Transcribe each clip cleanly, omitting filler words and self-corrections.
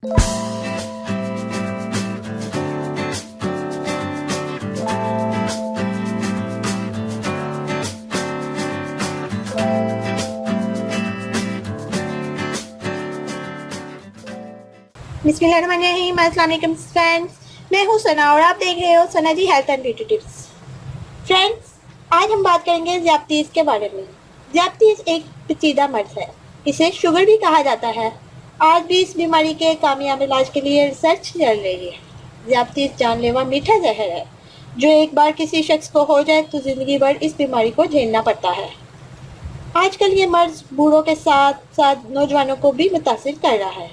बिस्मिल्लाहिर्रहमानिर्रहीम। अस्सलाम वालेकुम फ्रेंड्स, मैं हूँ सना और आप देख रहे हो Sana ji health and beauty tips. Friends, आज हम बात करेंगे ज़्यादतीज़ के बारे में। ज़्यादतीज़ एक पेचीदा मर्ज़ है, इसे शुगर भी कहा जाता है। आज भी इस बीमारी के कामयाब इलाज के लिए रिसर्च चल रही है। ज़्यादतीज़ जानलेवा मीठा जहर है, जो एक बार किसी शख्स को हो जाए तो ज़िंदगी भर इस बीमारी को झेलना पड़ता है। आजकल ये मर्ज़ बूढ़ों के साथ साथ नौजवानों को भी मुतासिर कर रहा है।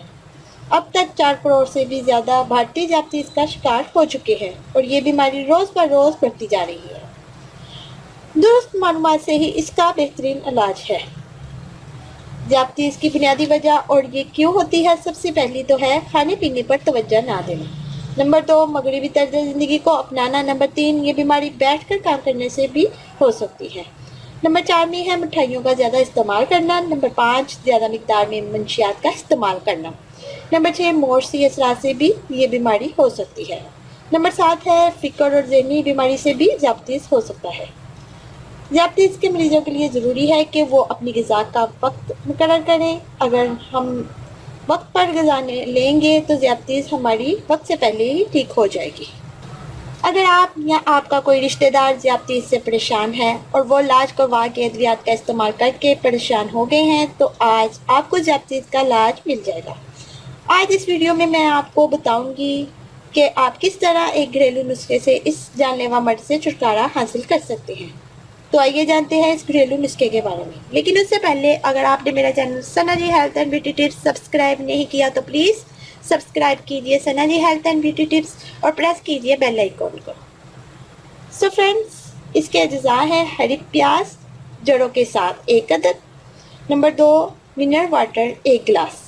अब तक 4 करोड़ से भी ज़्यादा भारतीय ज़्यादतीज़ का शिकार हो चुके हैं और ये बीमारी रोज़ ब रोज़ बढ़ती जा रही है। दुरुस्त मालूमात से ही इसका बेहतरीन इलाज है। ज़्यादतीज़ की बुनियादी वजह और ये क्यों होती है, सबसे पहली तो है खाने पीने पर तवज्जो ना देना। नंबर 2, मगरिबी तर्ज ज़िंदगी को अपनाना। नंबर 3, ये बीमारी बैठकर काम करने से भी हो सकती है। नंबर 4 में है मिठाइयों का ज़्यादा इस्तेमाल करना। नंबर 5, ज़्यादा मिकदार में मंशियात का इस्तेमाल करना। नंबर 6, मौसमी असरात से भी ये बीमारी हो सकती है। नंबर 7 है फ़िक्र और ज़हनी बीमारी से भी ज़्यादतीज़ हो सकता है। ज़्यादतीज़ के मरीज़ों के लिए ज़रूरी है कि वो अपनी ग़िज़ा का वक्त मुकर्रर करें। अगर हम वक्त पर ग़िज़ा लेंगे तो ज़्यादतीज़ हमारी वक्त से पहले ही ठीक हो जाएगी। अगर आप या आपका कोई रिश्तेदार ज़्यादतीज़ से परेशान है और वो इलाज करवा के अद्वियात का इस्तेमाल करके परेशान हो गए हैं, तो आज आपको ज़्यादतीज़ का इलाज मिल जाएगा। आज इस वीडियो में मैं आपको बताऊंगी कि आप किस तरह एक घरेलू नुस्खे से इस जानलेवा मर्ज़ से छुटकारा हासिल कर सकते हैं। तो आइए जानते हैं इस घरेलू नुस्खे के बारे में। लेकिन उससे पहले अगर आपने मेरा channel Sana ji health and beauty tips subscribe नहीं किया तो प्लीज़ सब्सक्राइब कीजिए Sana ji health and beauty tips और प्रेस कीजिए बेल आइकन को। सो फ्रेंड्स, इसके अज्जा हैं हरी प्याज जड़ों के साथ 1 अदद। नंबर 2, मिनरल वाटर 1 गिलास।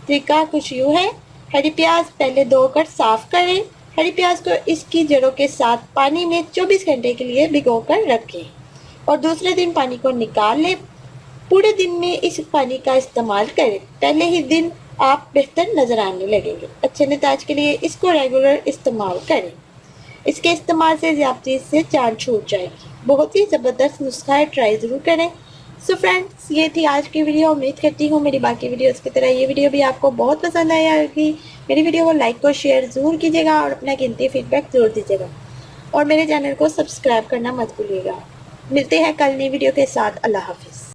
तरीका कुछ यूँ है, हरी प्याज पहले धोकर साफ़ करें। हरी प्याज को इसकी जड़ों के साथ पानी में 24 घंटे के लिए भिगोकर रखें और दूसरे दिन पानी को निकाल लें। पूरे दिन में इस पानी का इस्तेमाल करें। पहले ही दिन आप बेहतर नज़र आने लगेंगे। अच्छे नताज के लिए इसको रेगुलर इस्तेमाल करें। इसके इस्तेमाल से ज़्यादतीज़ से जान छूट जाएगी। बहुत ही ज़बरदस्त नुस्खा है, ट्राई ज़रूर करें। सो फ्रेंड्स, ये थी आज की वीडियो। उम्मीद करती हूँ मेरी बाकी वीडियोस की तरह ये वीडियो भी आपको बहुत पसंद आया होगी। मेरी वीडियो को लाइक और शेयर ज़रूर कीजिएगा और अपना कीमती फीडबैक ज़रूर दीजिएगा और मेरे चैनल को सब्सक्राइब करना मत भूलिएगा। मिलते हैं कल नई वीडियो के साथ। अल्लाह हाफिज़।